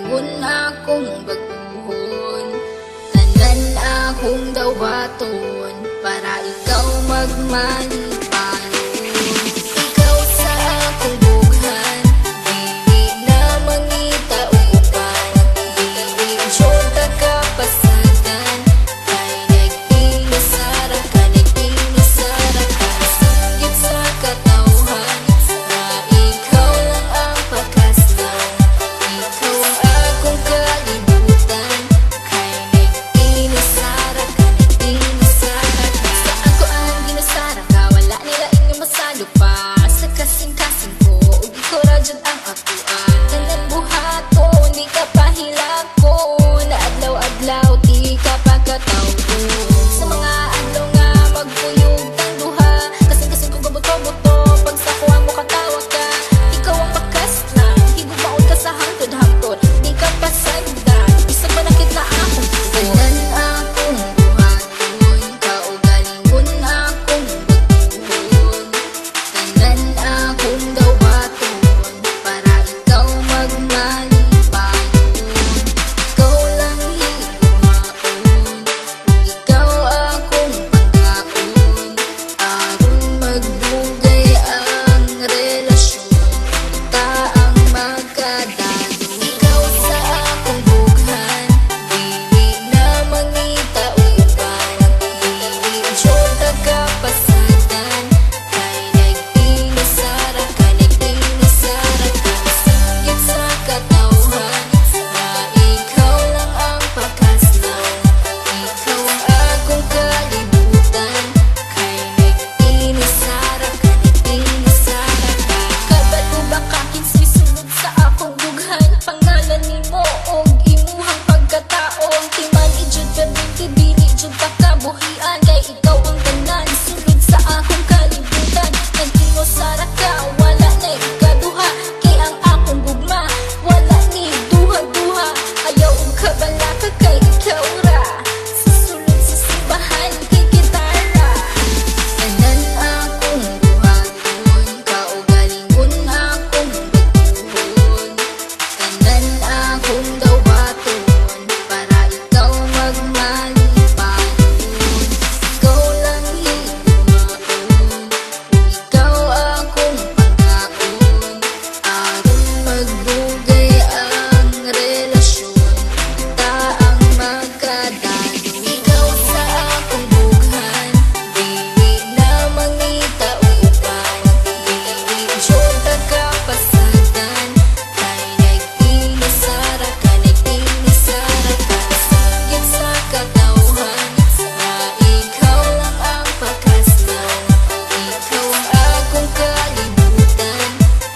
kagalingon akong baguhon. Tanan akong dawaton para ikaw magmalipanon. Ikaw sa akong bughan, dili na mangita o uban. Dili jud kapasagan, kay nag-inasara ka, nag-inasara ka. Sakit sa katawhan, na ikaw lang ang pagkaslang. Ikaw ang akong kalibutan, kay nag-inasara ka, nag-inasara ka. Sa ako ang ginasara ka, wala nila inyong masalo pa. Sa kasing-kasing ko, ug ikaw ra jud ang akuan. Tanan buhaton, di ka pahilakon. Na adlaw-adlaw, di ka pagkatawgon. Sa mga adlaw nga magpuyog tang duha, kasing-kasing ko gabuto-buto. Pag sa kuha mo katawa ka, ikaw ang makaslang. Higubaon ka sa hangtod-hangtod, di ka pasagdan. Isa pa nakit na akong tanan akong buhaton, kaugalingon akong baguhon. Tanan akong dawaton para ikaw magmalipanon. Ikaw lang higumaon, ikaw akong pagkaon. Aron magdugay ang relasyon, kita ang magkadalo. Ikaw sa akong bughan, dili na mangita o uban. Dili jud kapasagan, kay nag-inasara ka, nag-inasara ka. Sakit sa katawhan, na ikaw lang ang pagkaslang. Ikaw ang akong kalibutan, kay nag-inasara ka, nag-inasara ka. Kabalo ba ka kinsay sulod sa akong bughan? Pangalan nimo og imuhang pagkatao. Ang timan ijud perminti, dili jud ka kabuhian. Kay ikaw ang tanan sulod sa akong kalibutan. Nag-inasara ka, wala na ikaduha. Kay ang akong gugma, wala ni duha-duha. Ayaw og kabala ka, kay ikaw ra. Sa sulod sa simbahan, kay gitara. Tanan akong buhaton, kaugalingon akong baguhon. Tanan akong dawaton para ikaw magmalipanon. Ikaw lang higumaon, ikaw akong pagkaon. Aron magdugay ang relasyon, kita ang magkadalo. Ikaw sa akong bughan, dili na mangita o uban. Dili jud kapasagan, kay nag-inasara ka, nag-inasara ka. Sakit sa katawhan, na ikaw lang ang pagkaslang. Ikaw ang akong kalibutan,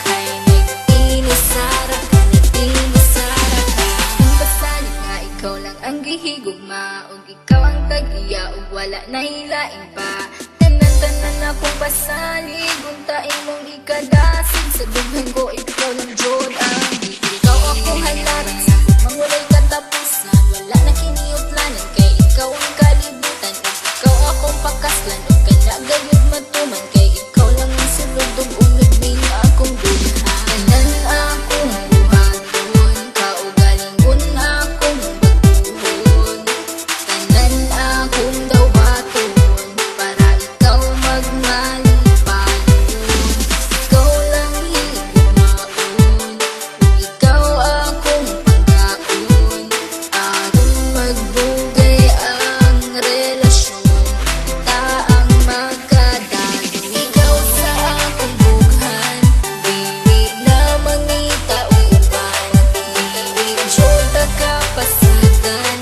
kay nag-inasara ka, nag-inasara ka. Kung pasalig nga ikaw lang ang gihigugma, ug ikaw ang tag-iya, ug wala na hilain pa. Tanan-tanan akong pasalig, unta imong ikadasig. Sa dughan ko, ikaw lang jud ang gihigugma. Ikaw akong halaran, sa mangulay katapusan. Wala na kiniutlanan, kay ikaw ang kalibutan. Ug ikaw akong pakaslan, ug kanagayod matuman. Kay ikaw lang ang sulod, ug unod ning akong dughan. Tanan akong buhaton, kaugalingon akong baguhon. Tanan akong dawaton para ikaw magmalipanon. Ikaw lang higumaon, ikaw akong pagkaon. Aron magdugay ang relasyon, kita ang magkadalo. Ikaw sa akong bughan, dili na mangita o uban. Dili jud kapasagan,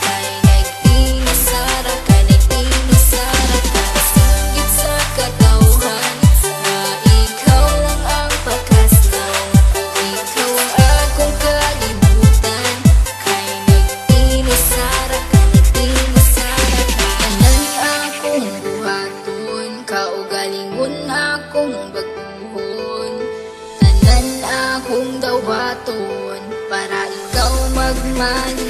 kay nag-inasara ka, nag-inasara ka. Sakit sa katawhan, na ikaw lang ang pagkaslang. Ikaw ang akong kalibutan, kay nag-inasara ka, nag-inasara ka. Tanan akong buhaton, kaugalingon akong baguhon. Tanan akong dawaton para ikaw magmalipanon.